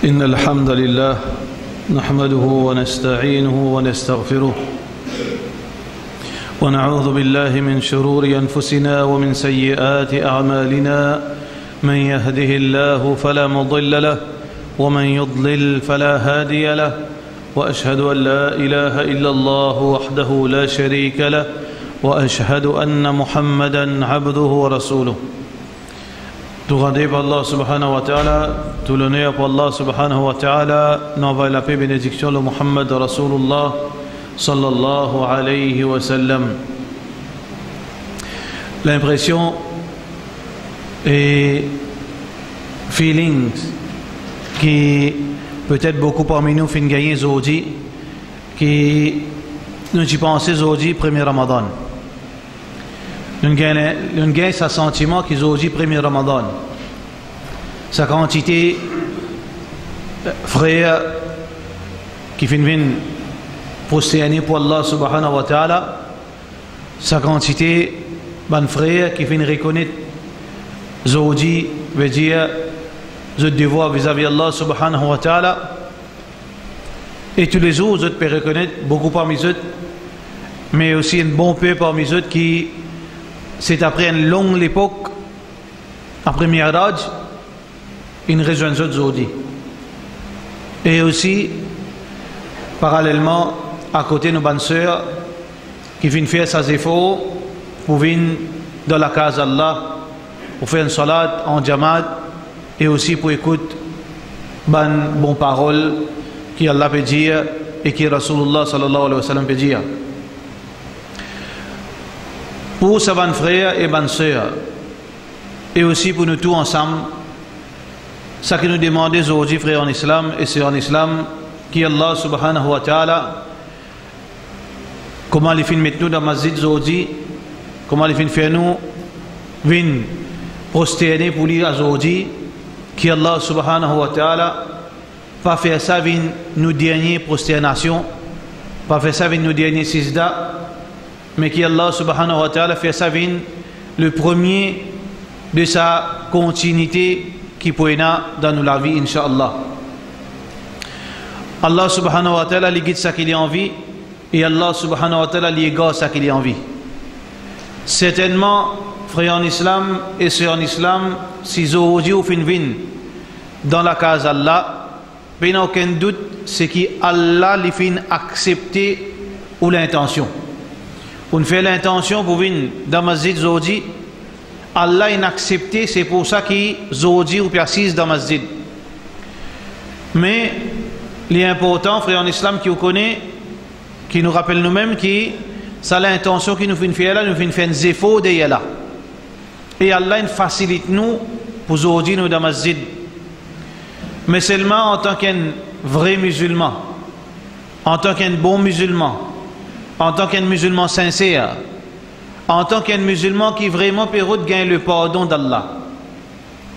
إن الحمد لله نحمده ونستعينه ونستغفره ونعوذ بالله من شرور أنفسنا ومن سيئات أعمالنا من يهده الله فلا مضل له ومن يضلل فلا هادي له وأشهد أن لا إله إلا الله وحده لا شريك له وأشهد أن محمدا عبده ورسوله. Tout rendez pour Allah subhanahu wa ta'ala, tout l'honneur pour Allah subhanahu wa ta'ala, n'envoie la paix et bénédiction de Muhammad Rasulullah sallallahu alayhi wa sallam. L'impression et feelings qui peut-être beaucoup parmi nous fin gagner aujourd'hui, qui nous y pensons aujourd'hui premier Ramadan. Nous gagnons ce sentiment qu'ils ont dit premier Ramadan. Sa quantité frères qui viennent prosterner pour Allah subhanahu wa ta'ala, sa quantité ban frères qui viennent reconnaître aujourd'hui veut dire le devoir vis-à-vis Allah subhanahu wa ta'ala, et tous les jours vous pouvez reconnaître beaucoup parmi eux, mais aussi un bon peu parmi eux qui c'est après une longue époque, après Mi'raj, une rejoignent aujourd'hui. Et aussi, parallèlement, à côté de nos bonnes sœurs, qui viennent faire ses efforts pour venir dans la case d'Allah, pour faire une salat en jamaat, et aussi pour écouter bonnes paroles qui Allah peut dire et qui Rasulullah sallallahu alayhi wa sallam peut dire. Pour sa bonne frère et bonne sœur, et aussi pour nous tous ensemble, ce que nous demandons aujourd'hui, frères en islam et sœurs en islam, qui Allah subhanahu wa ta'ala, comment les films mettent nous dans la masjid aujourd'hui, comment les films faire nous, viennent prosterner pour lui aujourd'hui, qui Allah subhanahu wa ta'ala, pas faire ça, viennent nous dernier prosternation, pas faire ça, viennent nous dernier sisda, mais qui Allah subhanahu wa ta'ala fait ça le premier de sa continuité qui peut être dans la vie, incha'Allah. Allah subhanahu wa ta'ala lui guide ça qu'il a envie, et Allah subhanahu wa ta'ala lui égare ça qu'il a envie. Certainement, frères en islam et sœurs en islam, si aujourd'hui vous finissez dans la case d'Allah, il n'y a aucun doute, c'est qu'Allah lui fait accepter ou l'intention. On fait l'intention pour venir dans la masjid aujourd'hui, Allah a accepté, c'est pour ça qu'aujourd'hui on peut assise dans la masjid. Mais l'important, frère en islam, qui nous connaît, qui nous rappelle nous-mêmes, qui c'est l'intention qui nous fait faire là, nous fait faire des efforts derrière là. Et Allah facilite nous pour aujourd'hui nous dans la masjid. Mais seulement en tant qu'un vrai musulman, en tant qu'un bon musulman, en tant qu'un musulman sincère, en tant qu'un musulman qui vraiment peut gagner le pardon d'Allah.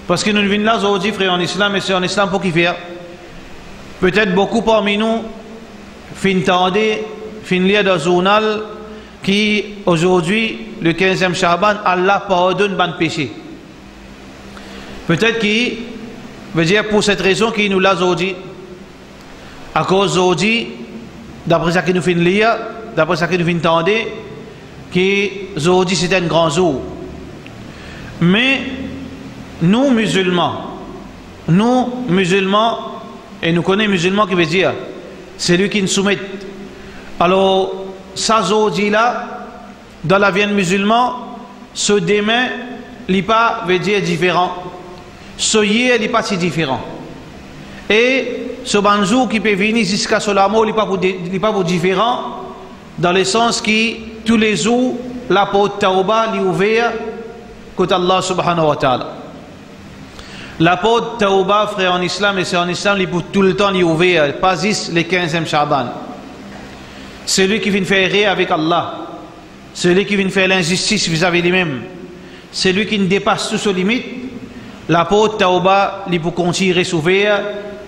Parce que nous venons là aujourd'hui, frères en islam et sœurs en islam, pour qui faire. Peut-être beaucoup parmi nous finissent lire dans le journal qui aujourd'hui, le 15e Shaban, Allah pardonne ban péché. Peut-être qu'il veut dire pour cette raison qu'il nous l'a aujourd'hui. À cause d'aujourd'hui, d'après ça qu'il nous finit lire, d'après ça que nous entendons, qu'aujourd'hui c'est un grand jour. Mais nous musulmans, et nous connaissons musulmans qui veut dire, c'est lui qui nous soumet. Alors, ça aujourd'hui là, dans la vie musulman, ce demain, il n'est pas veut dire différent. Ce hier, il n'est pas si différent. Et ce bonjour qui peut venir jusqu'à ce mot, il n'est pas pour différent. Dans le sens que tous les jours, la porte Tauba est ouverte côté Allah subhanahu wa ta'ala. La porte Tauba, frère en islam et sœurs en islam, est pour tout le temps ouverte, pas juste le 15e Shaban. Celui qui vient faire rire avec Allah, celui qui vient faire l'injustice vis-à-vis de lui-même, celui qui ne dépasse toutes ses limites, la porte Tauba est pour continuer à ouverte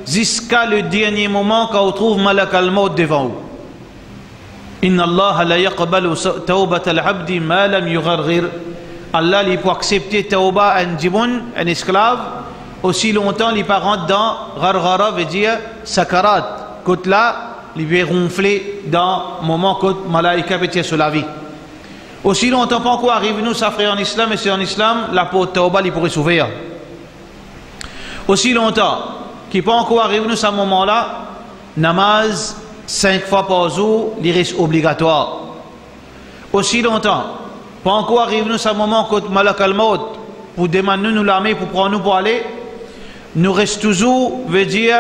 jusqu'à le dernier moment quand on trouve Malak al-Maut devant vous. Inna Allah la yaqbalu tawbat al-abdi ma lam yugharghir. Allah il peut accepter tauba un djibun, un esclave, aussi longtemps les parents dans Gharghara veut dire Sakarat, côté là, ils vont ronfler dans le moment que Malaïka veut dire sur la vie. Aussi longtemps pas encore arrive nous, ça frère en islam, et c'est en islam, la porte Tauba, il pourrait s'ouvrir. Aussi longtemps qu'il pas encore arrive nous, à ce moment-là, namaz 5 fois par jour, il reste obligatoire. Aussi longtemps, pas encore arrive nous, à ce moment que Malak al-Maut, pour demander nous l'armée, pour prendre nous pour aller, nous reste toujours, veut dire,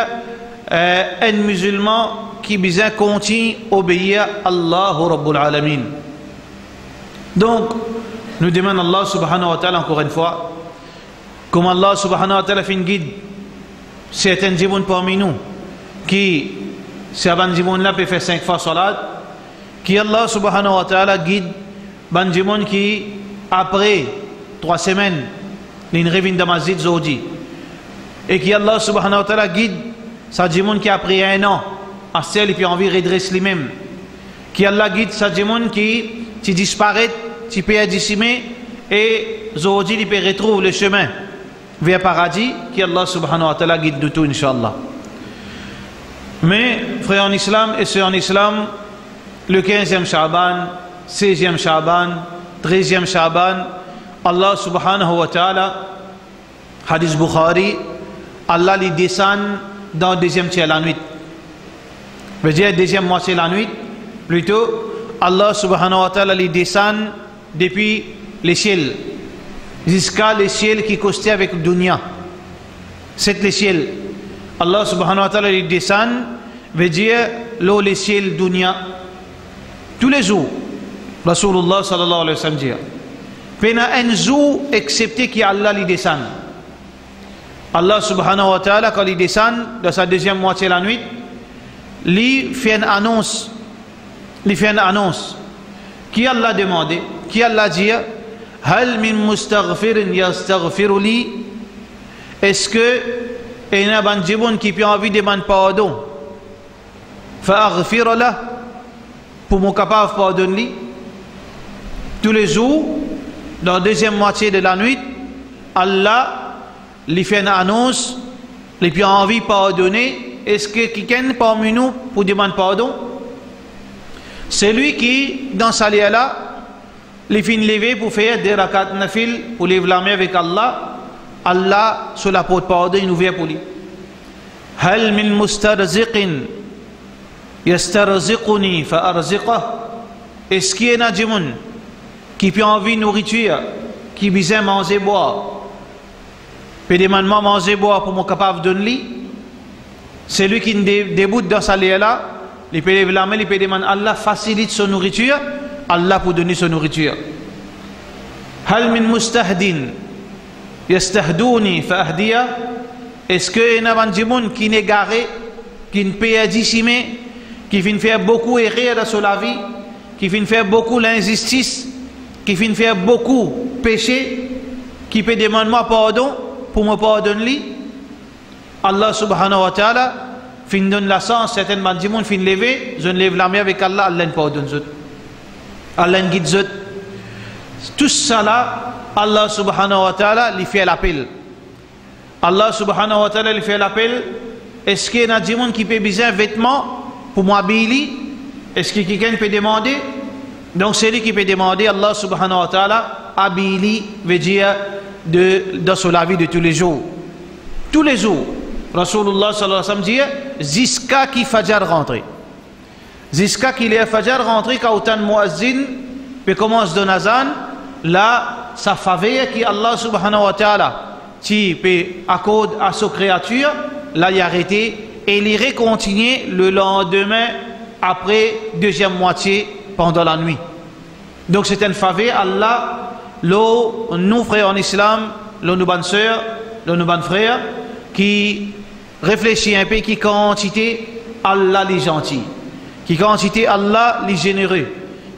un musulman qui besoin continue obéir à Allah Rabbul Alamin. Donc, nous demandons à Allah subhanahu wa ta'ala encore une fois, comme Allah subhanahu wa ta'ala fait une guide, certains gens parmi nous, qui, certains gens là peuvent faire 5 fois salat, qui Allah subhanahu wa ta'ala guide, ban gens qui, après 3 semaines, ils reviennent dans masjid Zodi, et qui Allah subhanahu wa ta'ala guide, ça gens qui après 1 an, à celle et puis envie de redresser lui-même, qui Allah guide, ça gens qui disparaît, qui peut dissimer et Zodi il peut retrouver le chemin vers le paradis qui Allah subhanahu wa ta'ala guide de tout inshallah. Mais frères en islam et sœurs en islam, le 15e Sha'ban, 16e Sha'ban, 13e Sha'ban, Allah subhanahu wa ta'ala, hadith Bukhari, Allah les descend dans le deuxième tiers de la nuit. Veut dire deuxième moitié de la nuit, plutôt Allah subhanahu wa ta'ala les descend depuis les ciels jusqu'à les ciels qui costaient avec le dunya. C'est les ciels. Allah subhanahu wa ta'ala les descend, veut dire l'eau les ciels dunya. Tous les jours, Rasulullah sallallahu alayhi wa sallam dit, pena un jour excepté qu'Allah les descend. Allah subhanahu wa ta'ala quand il descend dans sa deuxième moitié de la nuit, il fait une annonce. Il fait une annonce. Qui Allah demandé, qui Allah dit, Hal min mustaghfirin yastaghfiru li? Est-ce que il y a un gens qui ont envie de demander pardon? Fa'aghfir lah, pour mon capable de pardonner. Tous les jours, dans la deuxième moitié de la nuit, Allah lui fait une annonce, il a envie de pardonner. Est-ce que quelqu'un parmi nous pour demander pardon? C'est lui qui, dans sa là, les fins lever pour faire des rakat nafil, pour lever la main avec Allah. Allah, sur la porte pardon, il ouvre pour lui. Hal min mustarziqin yastarziquni fa arziqah. Est-ce qu'il y a des gens qui ont envie de nourriture, qui besoin manger boire, peut demander manger boire pour mon capable de donner? C'est lui qui déboute dans sa là. Il peut lever la main, il peut demander Allah facilite son nourriture, Allah pour donner son nourriture. Hal min mustahdin yastahdouni fa ahdiya. Est-ce qu'il y a des gens qui n'est garé, qui ne peut dissimer, qui viennent faire beaucoup erreur dans la vie, qui viennent faire beaucoup l'injustice, qui viennent faire beaucoup péché, qui peut demander moi pardon pour me pardonner? Allah subhanahu wa ta'ala fin donne la sens, certainement du monde fin lever, je lève la main avec Allah, Allah ne pardonne zut, Allah ne guide zut. Tout ça là, Allah subhanahu wa ta'ala lui fait l'appel. Allah subhanahu wa ta'ala lui fait l'appel. Est-ce qu'il y a des gens qui peut besoin de vêtements pour m'habiller? Est-ce que quelqu'un peut demander? Donc c'est lui qui peut demander. Allah subhanahu wa ta'ala habille veut dire dans la vie de tous les jours. Tous les jours. Rasulullah sallallahu alayhi wa sallam dit jusqu'à qui Fajr rentre. Jusqu'à qu'il y ait Fajr rentré, quand autant de muazzin peut commencer de Nazan, là, sa faveur qui Allah subhanahu wa ta'ala qui peut accorder à sa créature, là il a arrêté et il irait continuer le lendemain après deuxième moitié pendant la nuit. Donc c'est une faveur Allah, nous frères en islam, nous bonnes sœurs, nous bonnes frères, qui réfléchit un peu qui quantité Allah les gentils, qui quantité Allah les généreux,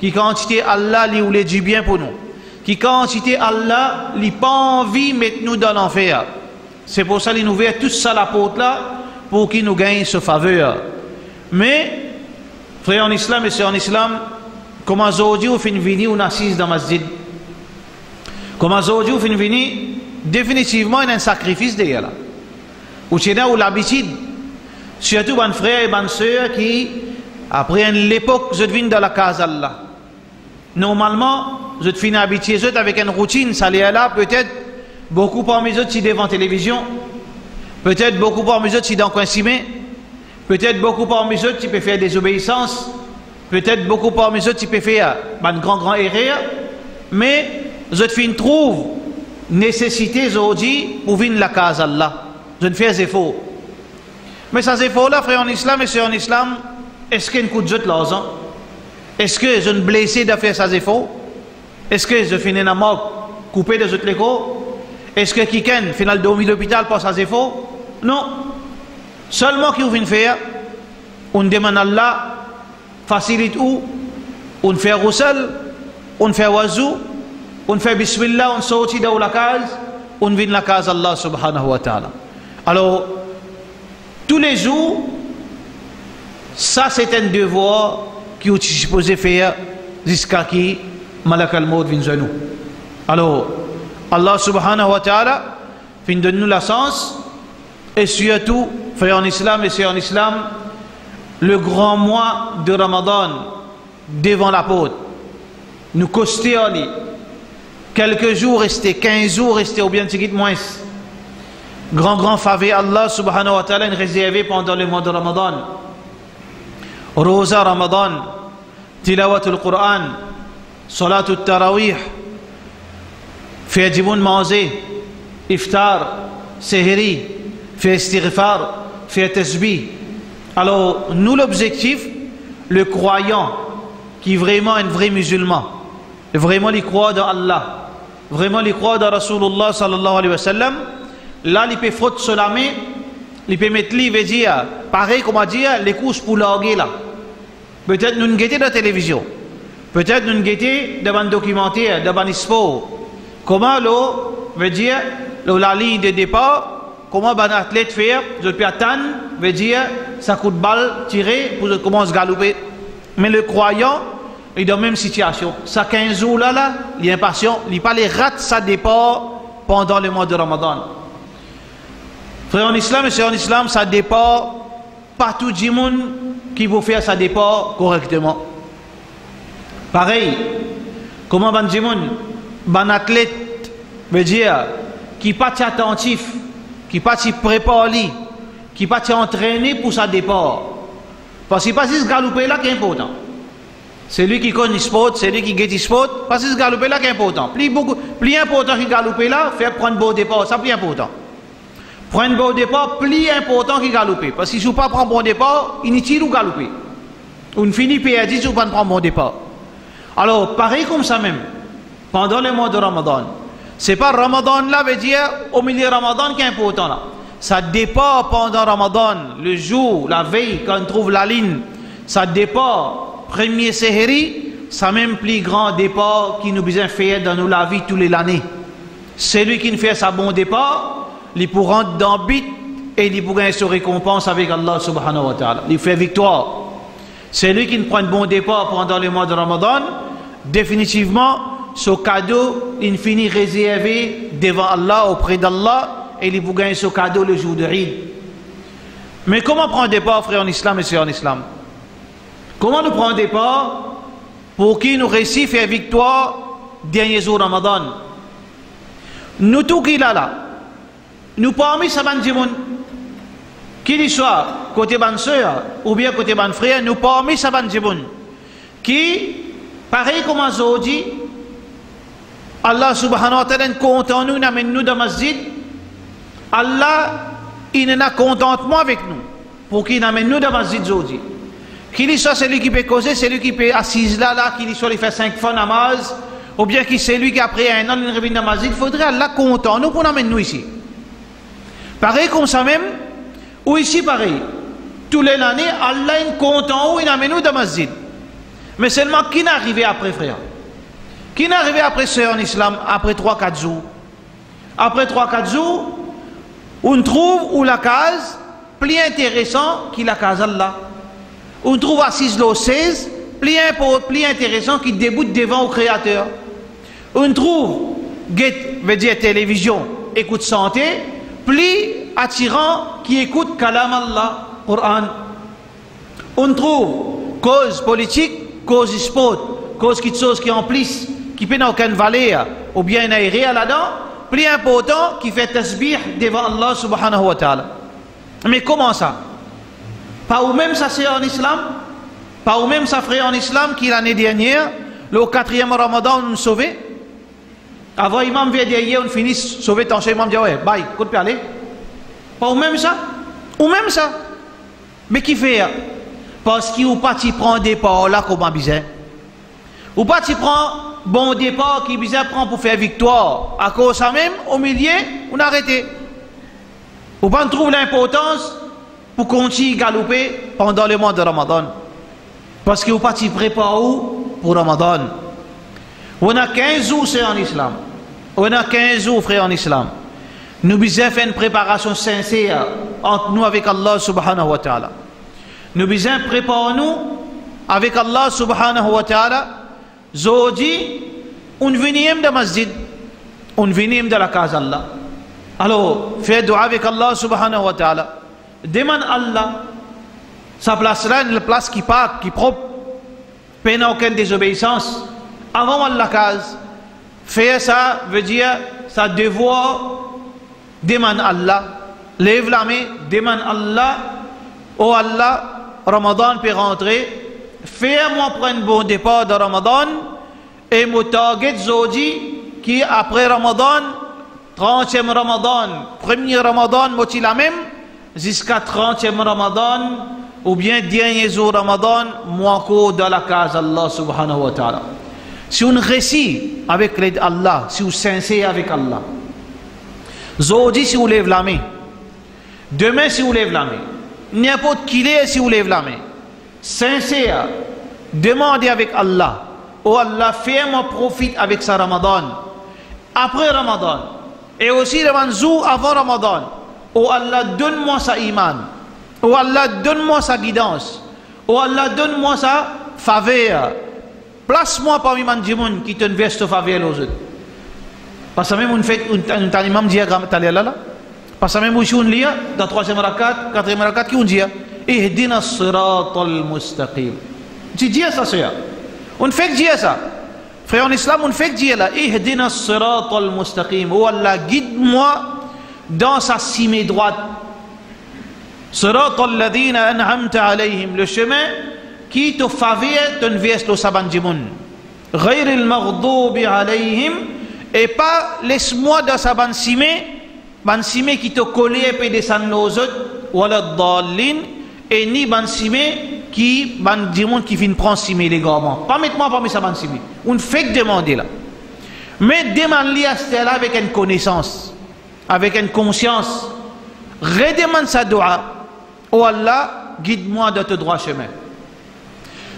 qui quantité Allah les voulait du bien pour nous, qui quantité Allah les pas envie de mettre nous dans l'enfer. C'est pour ça qu'il nous ouvre tout ça la porte là pour qu'il nous gagne ce faveur. Mais frères en islam et sœurs en islam, comment aujourd'hui on fait une venue on assise dans masjid, comment aujourd'hui on fait une venue définitivement il y a un sacrifice derrière là. ou c'est là où l'habitude, surtout ban frères et ban sœurs qui après l'époque je viens dans la case Allah. Normalement je te finis habitué avec une routine, ça l'est là peut-être beaucoup parmi eux qui devant télévision, peut-être beaucoup parmi eux qui dans coin cimé, peut-être beaucoup parmi eux qui peut faire des obéissances, peut-être beaucoup parmi eux qui peut faire une grand erreur, mais je te finis trouve nécessité aujourd'hui pour venir la case Allah. Je ne fais des efforts. Mais ces efforts-là, frère en islam et sœurs en islam, est-ce qu'il y a une coup de jeu de l'argent? Est-ce que je ne blessé de faire ces efforts? Est-ce que je finis la mort coupé de toutes les corps? Est-ce que quelqu'un final dormi à l'hôpital pour ces efforts? Non. Seulement qui vient faire, on demande à Allah, facilite où? On fait roussel, on fait wazou, on fait bismillah, on sortit de la case, on vient la case Allah subhanahu wa ta'ala. Alors, tous les jours, ça c'est un devoir qui est supposé faire jusqu'à qui Malak al-Maut vient à nous. Alors, Allah subhanahu wa ta'ala vient de nous la sens, et surtout, frères en islam et sœurs en islam, le grand mois de Ramadan devant la porte, nous costé en lit. Quelques jours restés, 15 jours restés, ou bien petit moins. Grand faveur Allah subhanahu wa ta'ala réservé pendant le mois de Ramadan. Rosa Ramadan, Tilawatul Quran, Salatul Tarawih, faire du bon manger, iftar, sehri, faire istighfar, faire tasbih. Alors, nous l'objectif, le croyant qui est vraiment un vrai musulman, vraiment il croit dans Allah, vraiment il croit dans Rasulullah sallallahu alayhi wa sallam, là il peut frotter sur la main, il peut mettre lui, veut dire, pareil comme on dit, les couches pour larguer là. Peut-être nous guetter dans la télévision, peut-être nous guetter devant un documentaire, devant un sport. Comment l'eau veut dire, la ligne de départ, comment un athlète fait, je peux attendre, veut dire, ça coûte balle tiré pour commencer à galoper. Mais le croyant, il est dans la même situation. Ça 15 jours là, il est impatient, il pas les rate sa départ pendant le mois de Ramadan. Frère en islam et sœurs en islam, ça départ pas tout le monde qui vous faire ça départ correctement. Pareil, comment ban athlète veut dire qui pas attentif, qui pas prépare, qui pas entraîné pour sa départ. Parce que pas ce galoper là qui est important. C'est lui qui connaît le sport, c'est lui qui guette le sport, parce que ce galoper là qui est important. Plus important que galoper là, faire prendre bon départ, ça plus important. Prendre bon départ, plus important que galoper. Parce que si vous ne prenez pas bon départ, inutile ou galoper. On finit perdu si vous ne prenez pas bon départ. Alors, pareil comme ça même, pendant le mois de Ramadan, c'est pas Ramadan là, veut dire au milieu de Ramadan qui est important là. Ça dépend pendant Ramadan, le jour, la veille, quand on trouve la ligne, ça dépend, premier sehri, ça même plus grand départ qui nous besoin faire dans nos la vie tous les années. Celui qui nous fait sa bon départ, il pourra rentrer dans le but et il pourra se récompense avec Allah subhanahu wa ta'ala. Il fait victoire. Celui qui nous prend un bon départ pendant le mois de Ramadan, définitivement, ce cadeau, il finit réservé devant Allah, auprès d'Allah, et il vous gagne ce cadeau le jour de Eid. Mais comment prendre départ, frère en islam et sœurs en islam? Comment nous prendre départ pour qu'il nous réussisse faire victoire dernier jour Ramadan? Nous tout qui là, nous parmi sa ban djimoun, qu'il soit côté ban sœur ou bien côté ban frère, nous parmi sa ban djimoun, qui, pareil comme aujourd'hui, Allah subhanahu wa ta'ala compte en nous, amène nous dans le masjid. Allah, il est contentement avec nous pour qu'il amène nous dans le masjid aujourd'hui. Qu'il soit celui qui peut causer, celui qui peut assis là, qu'il soit il fait 5 fois namaz, ou bien qu'il c'est lui qui après un an il revient dans le masjid, il faudrait Allah content nous pour nous amener nous ici. Pareil comme ça même, ou ici pareil. Tous les années, Allah est content où il amène nous dans le masjid. Mais seulement qui n'est arrivé après, frère? Qui n'est arrivé après sœur en islam, après 3-4 jours? Après 3-4 jours, on trouve où la case plus intéressant que la case Allah. On trouve assise le 16, plus intéressant qui débute devant au Créateur. On trouve, veut dire télévision, écoute santé, plus attirant qui écoute Kalam Allah, Coran. On trouve cause politique, cause sport, cause quelque chose qui emplisse, qui n'a aucune valeur, ou bien il n'y a rien là-dedans, plus important qui fait tasbih devant Allah subhanahu wa ta'ala. Mais comment ça? Pas ou même ça c'est en islam? Pas ou même ça ferait en islam qui l'année dernière, le 4e Ramadan, on nous sauvait? Avant l'imam vient dire, on finit sauver ton chef, l'imam dit, ouais, bye, écoute, puis aller. Pas ou même ça? Ou même ça? Mais qui fait? Parce qu'il ou pas tu prends des départ là comme un bizarre. Ou pas tu prends bon départ qui bizarre prend pour faire victoire. À cause de ça même, au milieu, on arrête. Ou pas on trouve l'importance pour continuer à galoper pendant le mois de Ramadan. Parce que ou pas tu prépares où pour Ramadan. On a 15 jours c'est en islam. On a 15 jours frère en islam. Nous devons faire une préparation sincère entre nous avec Allah subhanahu wa ta'ala. Nous devons préparer nous avec Allah subhanahu wa ta'ala. Zodi, on vient de masjid, on vient de la case Allah. Alors, fais dua avec Allah subhanahu wa ta'ala. Demande Allah, sa place là, une place qui part, qui propre, pas aucune désobéissance. Avant la case, faire ça veut dire sa devoir. Demande Allah, lève la main, demande Allah, oh Allah, Ramadan peut rentrer. Fais-moi prendre bon départ de Ramadan et mon target Zodi qui après Ramadan, 30e Ramadan, 1er Ramadan, moti la même, jusqu'à 30e Ramadan ou bien dernier jour Ramadan, moi encore dans la case Allah subhanahu wa ta'ala. Si on réussit avec l'aide d'Allah, si on sincère avec Allah, Zodi si on lève la main, demain si on lève la main, n'importe qui l'est si on lève la main, sincère, demandez avec Allah, oh Allah, fais-moi profiter avec sa Ramadan, après Ramadan, et aussi le jour avant Ramadan, oh Allah, donne-moi sa iman, oh Allah, donne-moi sa guidance, oh Allah, donne-moi sa faveur, place-moi parmi les gens qui te versent ta faveur aux autres. Parce que même on fait un imam diagramme là. Parce que même aussi on lit dans 3e rakat, 4e rakat qui on dit ihdina as-siratal mustaqim. Tu dis ça c'est. On fait dire ça. Frère en islam on fait dire là ihdina as-siratal mustaqim. Oh Allah guide-moi dans sa cime droite. Siratal ladina an'amta alayhim, le chemin qui te faveur te verse le sabanjimoun. Ghayril maghdubi alayhim, et pas laisse-moi dans sa bansime qui te colle et peut descendre aux autres, wala dallin, et ni bansime qui bandimon qui vient prendre simé les garments. Pas mettre-moi parmi sa bansime. On fait que demander là. Mais demande-lui à cela avec une connaissance, avec une conscience. Redemande sa dua. Oh Allah, guide-moi dans ton droit chemin.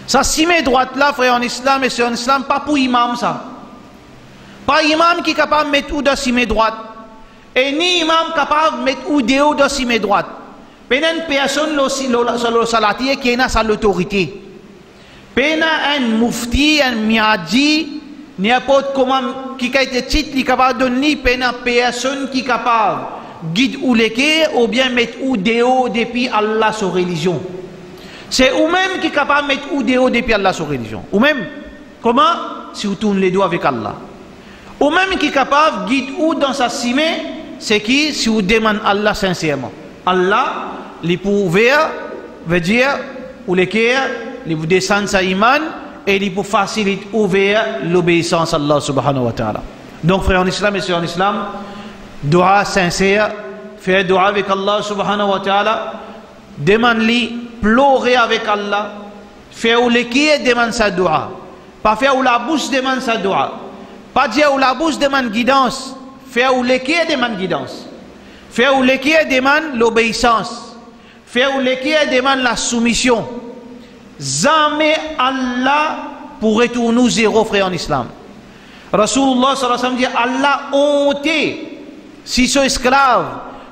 Ça simé droite là, frère en islam, et c'est en islam, pas pour imam ça. Pas imam qui est capable de mettre ou dans cime droite. Et ni imam capable de mettre ou déo dans cime droite. Pena personne le salatier qui a l'autorité. Pena un mufti, un miadji, n'importe comment qui a été titre, qui est capable de donner, pena personne qui est capable guide ou l'équerre ou bien mettre ou déo depuis Allah sa religion. C'est ou-même qui est capable de mettre ou déo depuis Allah sa religion. Ou même, comment? Si vous tournez les doigts avec Allah. Ou même qui est capable de guider ou dans sa cime, c'est qui si vous demandez Allah sincèrement. Allah, les pouvoirs, veut dire, ou l'équerre, les vous descendre sa iman, et les pour faciliter ouvrir l'obéissance à Allah subhanahu wa ta'ala. Donc frère en islam et sœurs en islam, dua sincère, faire dua avec Allah subhanahu wa ta'ala, demande-lui, pleurer avec Allah, faire ou l'équerre demande sa dua, pas faire ou la bouche demande sa dua. Pas dire où la bouche demande guidance, faire où l'équerre demande guidance, faire où l'équerre demande l'obéissance, faire où l'équerre demande la soumission. Jamais Allah pour retourner zéro frère en islam. Rasulullah sallallahu alayhi wa sallam dit Allah honté si ce esclave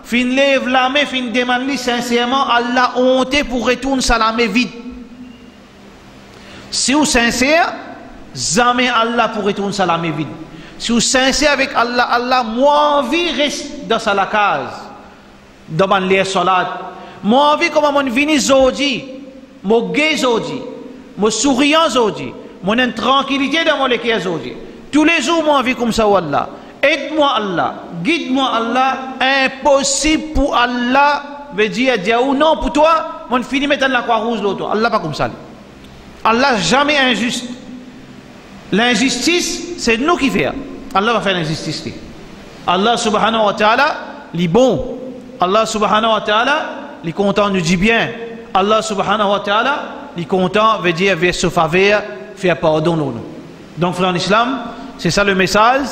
fin lève la main, fin demande sincèrement, Allah honté pour retourner sa la main vide. Si vous sincère, jamais Allah pour retourner sa la main vide. Si vous sincère avec Allah, Allah moi envie reste dans sa la case. dans les salat. Moi envie comment mon vini zodi, mon gay zodi, mon souriant zodi, mon tranquillité dans mon léquia zodi. Tous les jours moi envie comme ça wallah. Aide-moi Allah, guide-moi Allah, impossible pour Allah veut dire ou non pour toi, mon fini mettre la croix rouge l'autre. Allah pas comme ça. Allah jamais injuste. L'injustice, c'est nous qui faisons. Allah va faire l'injustice. Allah subhanahu wa ta'ala, il est bon. Allah subhanahu wa ta'ala, il est content, nous dit bien. Allah subhanahu wa ta'ala, il est content, veut dire, veut se faveur, faire pardon nous. Donc, frère en islam, c'est ça le message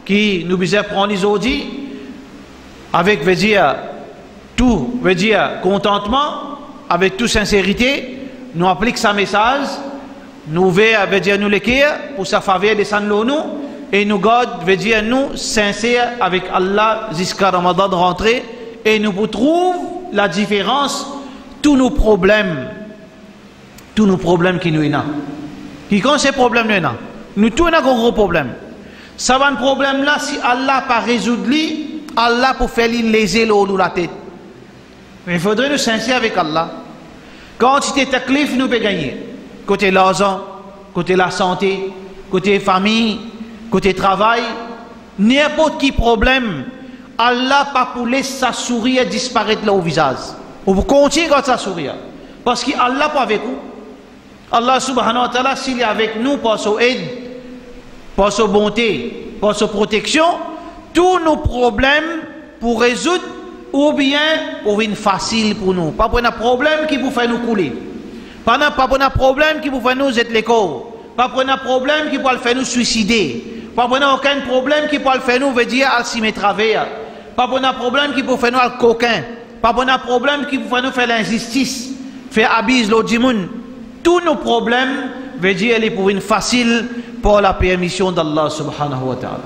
qui nous besoin prendre aujourd'hui, avec, veut dire, tout, veut dire, contentement, avec toute sincérité, nous applique sa message, nous veut dire, nous l'écrire, pour sa faveur descendre nous, et nous garde, veut dire, nous, sincères avec Allah, jusqu'à Ramadan de rentrer, et nous trouve la différence, tous nos problèmes qui nous ont. Qui quand ces problèmes nous tous avons un gros problème. Ça va un problème là, si Allah pas résoudre lui, Allah pour faire lui léser l'eau la tête. Mais il faudrait nous sincères avec Allah. Quand il était taklif, nous peut gagner. Côté l'argent, côté la santé, côté famille, côté travail, n'importe qui problème, Allah pas pour laisser sa sourire disparaître là au visage. Ou vous continuez quand ça sourire. Parce qu'Allah pas avec vous. Allah subhanahu wa ta'ala, s'il est avec nous, par son aide, par sa bonté, par sa protection, tous nos problèmes pour résoudre, ou bien pour une facile pour nous. Pas pour un problème qui vous fait nous couler. Pas pour un problème qui vous fait nous être les corps. Pas pour un problème qui peut le faire nous suicider. Pas pour aucun problème qui peut le faire nous, veut dire, à s'y mettre travers. Pas pour un problème qui peut faire nous le coquin. Pas pour un problème qui peut faire nous faire l'injustice. Faire abuse l'autre monde. Tous nos problèmes, veut dire, elle est pour une facile pour la permission d'Allah subhanahu wa ta'ala.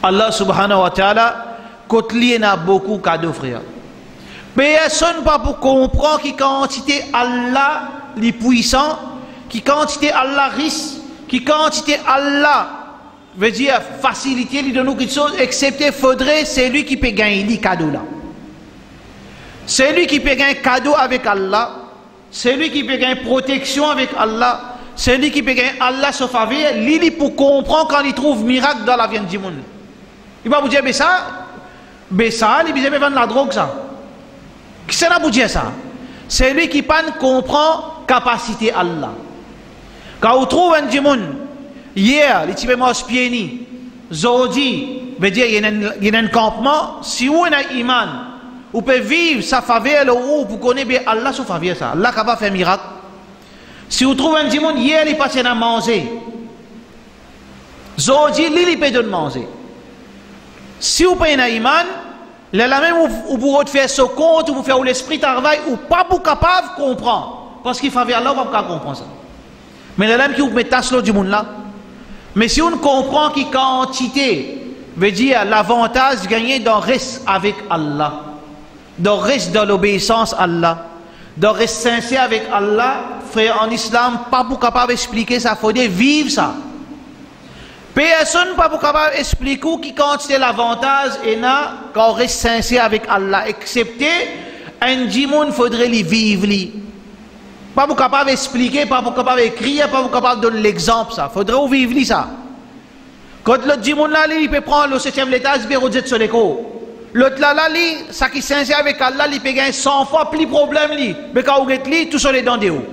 Allah subhanahu wa ta'ala, quand il a beaucoup de cadeaux, frère. Personne pas pour comprendre qui quantité Allah les puissant, qui quantité Allah risque, qui quantité Allah veut dire faciliter, lui donne quelque chose, excepté faudrait, c'est lui qui peut gagner les cadeaux là. C'est lui qui peut gagner cadeau avec Allah, c'est lui qui peut gagner protection avec Allah, c'est lui qui peut gagner Allah se faveur, lui pour comprendre quand il trouve miracle dans la vie du monde. Il va vous dire, mais ça, il va vendre la drogue ça. Qui c'est là pour dire ça? C'est lui qui comprend capacité Allah. Quand vous trouvez un monde, hier, les types de pieni, Zodi, veut dire il y a un campement, si vous avez un iman, vous pouvez vivre sa faveur là où vous connaissez bien Allah sa faveur ça. Allah capable de faire un miracle. Si vous trouvez un monde, hier, il passe à manger. Zodi, il peut donner manger. Si vous payez un iman, là même vous pouvez faire ce compte, vous faire l'esprit travail, ou pas pour capable de comprendre. Parce qu'il faut Allah, vous ne pouvez pas comprendre ça. Mais là même qui vous met tasse du monde là. Mais si on comprend qui quantité veut dire l'avantage de gagner dans reste avec Allah, dans reste dans l'obéissance à Allah, dans reste sincère avec Allah, frère en islam, pas pour capable d'expliquer ça, il faut vivre ça. Personne pas pour capable d'expliquer qui quantité l'avantage et là quand on reste sincère avec Allah, excepté un djimoun faudrait les vivre. Pas pour capable d'expliquer, pas pour capable d'écrire, pas pour capable de donner l'exemple ça. Faudrait vivre ça. Quand l'autre djimoun là, il peut prendre le 7e étage, il peut rejeter sur l'écho. L'autre là, ça qui est sincère avec Allah, il peut gagner 100 fois plus de problèmes. Mais quand vous êtes tout sur les dents de haut.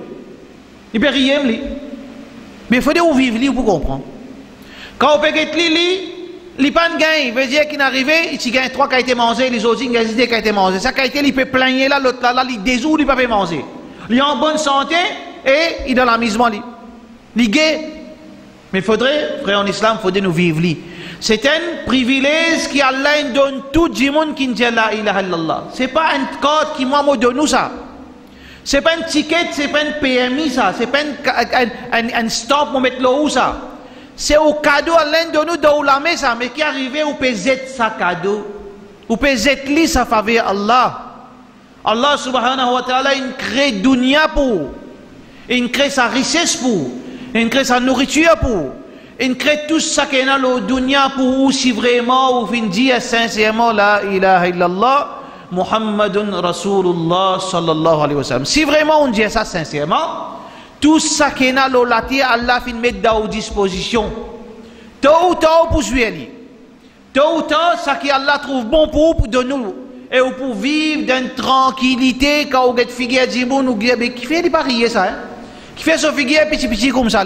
Il peut rien. Mais il faut vivre pour comprendre. Quand vous êtes il pas de gain, il veut dire qu'il est arrivé, il gagne 3 qui ont été mangés, les autres ils ont des qui ont été mangés. Ça qui a été, il peut plaigner là, l'autre là, il désout, il ne peut pas manger. Il est en bonne santé et il est dans l'amusement. Il est gay. Mais il faudrait, frère en islam, il faudrait nous vivre. C'est un privilège qu'Allah donne tout le monde qui dit la ilaha illallah. Ce n'est pas un code qui moi me donne ça. Ce n'est pas un ticket, ce n'est pas un PMI ça. Ce n'est pas un stop pour mettre là où ça. C'est au cadeau Allah de nous dans la main ça, mais qui arrive ou peut être sa cadeau, ou peut être li sa faveur Allah. Allah subhanahu wa ta'ala il crée dunya pour, il crée sa richesse pour, il crée sa nourriture pour, il crée tout ça qui est dans le dunya pour si vraiment ou fin dire sincèrement la ilaha illallah Muhammadun Rasulullah sallallahu alayhi wa sallam. Si vraiment on dit ça sincèrement, tout ça qui est là, Allah fin mettre dans disposition. Tôt ou tard pour jouer. Tôt ou tard, ça qui Allah trouve bon pour de nous. Et pour vivre dans une tranquillité, quand on a des figuières, qui fait des paris, ça, hein? Qui fait ce figuière petit comme ça,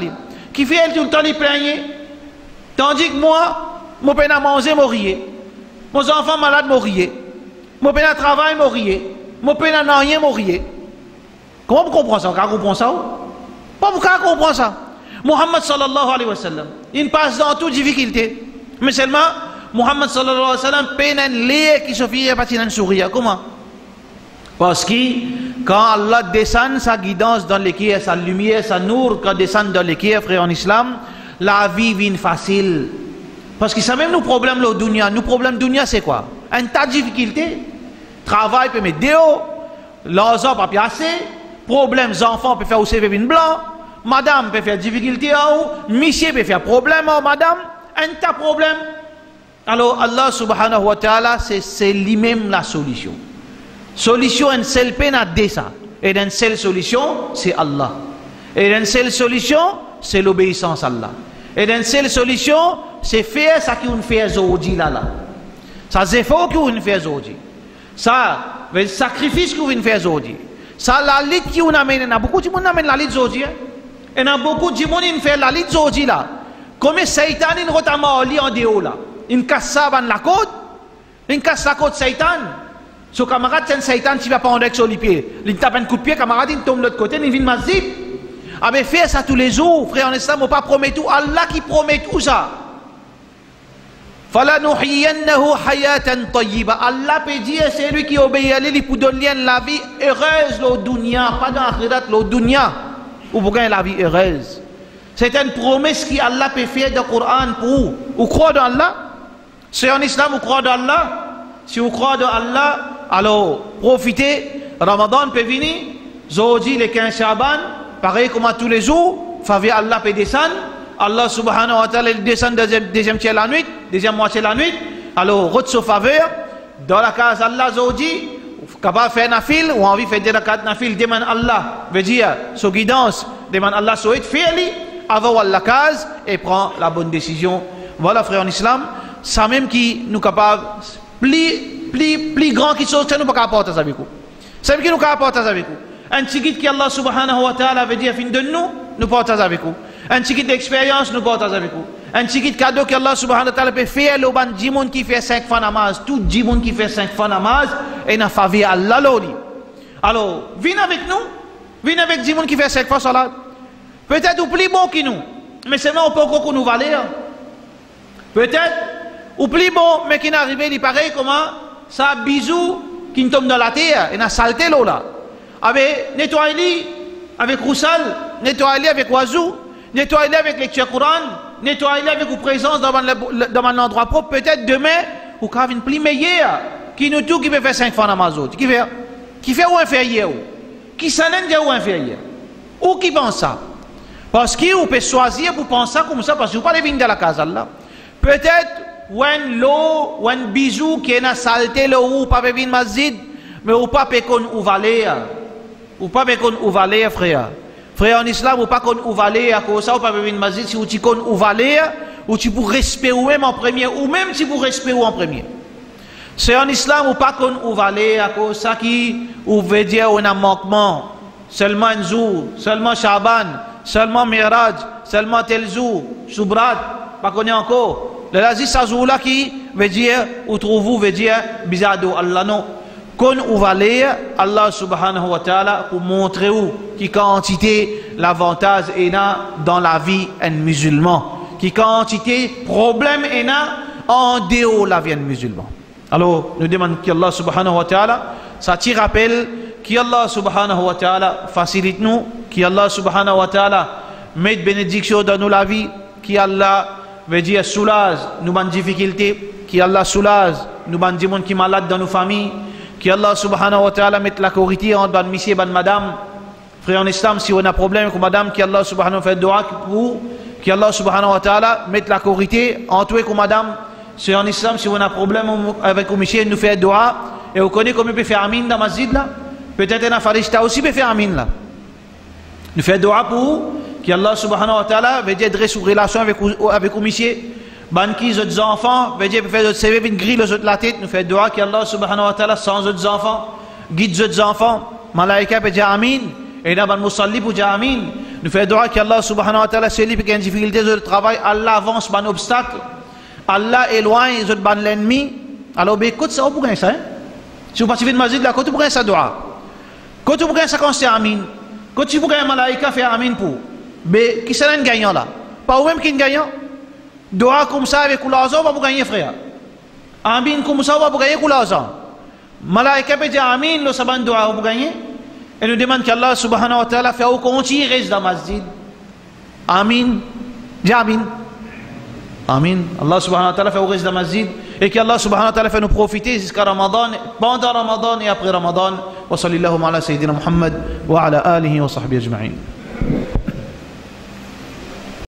qui fait tout le temps des plaigner. Tandis que moi, mon peine à manger, mourir. Mon enfant malade, mourir. Mon peine à travailler, mourir. Mon peine à rien, mourir. Comment vous comprenez ça? Vous comprenez ça? Pas vous comprenez ça? Muhammad sallallahu alayhi wa sallam, il passe dans toute difficulté. Mais seulement, Muhammad sallallahu alayhi wa sallam peine un lait qui se fait partir d'un sourire. Comment? Parce que quand Allah descend sa guidance dans l'équerre, sa lumière, sa nour, quand descend dans l'équerre, frère en islam, la vie vient facile. Parce que ça même nos problèmes le dunya. Nos problèmes dunya c'est quoi? Un tas de difficultés. Travail peut mettre dehors, l'argent pas assez, problèmes enfants peut faire aussi une blanc, madame peut faire difficulté en haut, monsieur peut faire problème en madame, un tas de problèmes. Alors Allah subhanahu wa ta'ala c'est lui-même la solution. Solution une seule peine à ça. Et une seule solution c'est Allah. Et une seule solution c'est l'obéissance à Allah. Et une seule solution c'est faire ce qu'on fait aujourd'hui là. Ça c'est faux qu'on fait aujourd'hui. Ça le sacrifice qu'on fait aujourd'hui. Ça la lutte qu'on amène. Il y a beaucoup de monde amène la lutte aujourd'hui. Et il y a beaucoup de monde qui fait la lutte aujourd'hui là. Comme Satan il retama en dehors là. Il casse ça dans la côte. Il casse la côte Satan. Son camarade c'est un Satan qui va pas en avec sur les pieds. Il tape un coup de pied, camarade il tombe de l'autre côté, il vient masjid. Ah mais faire ça tous les jours, frère en islam, on pas promet tout. Allah qui promet tout ça. فَلَنُحْيِيَنَّهُ حَيَاةً طَيِّبًا. Allah peut dire c'est lui qui obéit à lui pour donner la vie heureuse au dunya, pas dans l'akhirat, au dunya. Ou pour gagner la vie heureuse. C'est une promesse qu'Allah peut faire dans le Coran pour vous. Vous croyez dans Allah? C'est en islam, vous croyez dans Allah? Si vous croyez dans Allah, alors profitez. Ramadan peut venir. Aujourd'hui, le 15 Shaban, pareil comme à tous les jours, faveur Allah peut descendre. Allah subhanahu wa ta'ala descend deuxième tiers la nuit, deuxième moitié la nuit. Alors, retrouve faveur. Dans la case Allah aujourd'hui, capable de faire nafil ou envie de faire des rakats nafil, demande Allah, veut dire, sous guidance, demande Allah souhaite faire-le avant la case et prend la bonne décision. Voilà, frère en islam, ça même qui nous capable, plus grand qui chose, ça nous pas apporter ça avec vous. C'est qui nous apporter ça avec vous. Un petit guide qui Allah subhanahu wa ta'ala veut dire, fin de nous porte ça avec vous. Un petit guide d'expérience, nous porte ça avec vous. Un petit guide cadeau que Allah subhanahu wa ta'ala peut faire, le ban djimoun qui fait 5 fois namaz, tout djimoun qui fait 5 fois namaz, et n'a favé Allah l'oli. Alors, viens avec nous, viens avec djimoun qui fait 5 fois salat. Peut-être ou plus bon que nous, mais seulement on peut encore nous valer. Peut-être ou plus bon, mais qui n'arrive pas, il paraît comment ça bisou qui tombe dans la terre, et n'a saleté l'eau là. Avec nettoyer avec roussal, nettoyer avec oiseau, nettoyer avec lecture Coran, nettoyer avec une présence dans un endroit propre. Peut-être demain, vous avez une plus meilleure qui nous tout qui peut faire 5 fois namazot. Qui fait ou inférieur? Qui s'en est ou inférieur? Ou qui pense ça? Parce que vous pouvez choisir pour penser comme ça, parce que vous ne pouvez pas venir dans la case là. Peut-être ou un lot, ou un bijou qui est dans la saleté, ou pas venir masjid, mais ou pas pécon ou valer. Ou pas pécon ou valer, frère. Frère en islam, ou pas qu'on ou valer, à cause ça, ou pas venir masjid, si vous t'y qu'on ou valer, ou tu pour respect ou même en premier, ou même si vous respect ou en premier. C'est en islam, ou pas qu'on ou valer, à cause ça qui, ou veut dire, on a manquement. Seulement un jour, seulement Shaban, seulement Miraj, seulement tel jour, Soubrat, pas qu'on est encore. Le lazi, ça jour-là qui veut dire, ou trouve-vous, veut dire, bizado, Allah non. Qu'on ou valer, Allah subhanahu wa ta'ala, pour montrer où, qui quantité l'avantage est là dans la vie un musulman. Qui quantité problème est là en dehors la vie un musulman. Alors, nous demandons qu'Allah subhanahu wa ta'ala, ça t'y rappelle, qu'Allah subhanahu wa ta'ala facilite nous, qu'Allah subhanahu wa ta'ala mette bénédiction dans nous la vie, qu'Allah veut dire soulage nous ban difficultés, qu'Allah soulage nous ban des gens qui malades dans nos familles, qu'Allah subhanahu wa ta'ala mette la corité entre ban monsieur et ban madame. Frère en islam, si on a problème avec madame, qu'Allah subhanahu wa ta'ala fait dua pour, qu'Allah subhanahu wa ta'ala mette la corité entre toi et madame. Si en islam, si on a problème avec monsieur, nous fait dua, Et vous connaissez comment il peut faire amin dans la masjid là? Peut-être un farishta aussi peut faire amin là. Nous faisons dua pour qu'Allah subhanahu wa ta'ala veut dire dresse une relation avec vous, monsieur. Banki, les enfants, veut dire faire de servir une grille de la tête. Nous faisons dua qu'Allah subhanahu wa ta'ala sans les enfants, guide les enfants. Malaika peut dire amin. Et là, ban musalli pour dire amin. Nous faisons dua qu'Allah subhanahu wa ta'ala, celui qui a une difficulté de travail, Allah avance ban obstacle. Allah éloigne les ban l'ennemi. Alors, écoute ça, vous pouvez ça, hein? Si vous participez de masjid, là, quand vous pouvez ça dua. Quand vous pouvez ça quand c'est amin. Quand tu pouvez un malaika faire amin pour. Mais qui c'est un gagnant là? Pas vous-même qui est gagnant. Dua comme ça avec Koulazan, va vous gagner, frère. Amin comme ça, va vous gagner Koulazan. Malaika peut dire amin, le saban dua, vous gagner. Et nous demande qu'Allah subhanahu wa ta'ala fait au continu reste dans la masjid. Amin. Dis amin. Amin. Allah subhanahu wa ta'ala fait au reste dans la masjid. Et qu'Allah subhanahu wa ta'ala fait nous profiter jusqu'à Ramadan, pendant Ramadan et après Ramadan. Wa sallallahu ala sayyidina Muhammad wa ala alihi wa sahbihi ajma'in.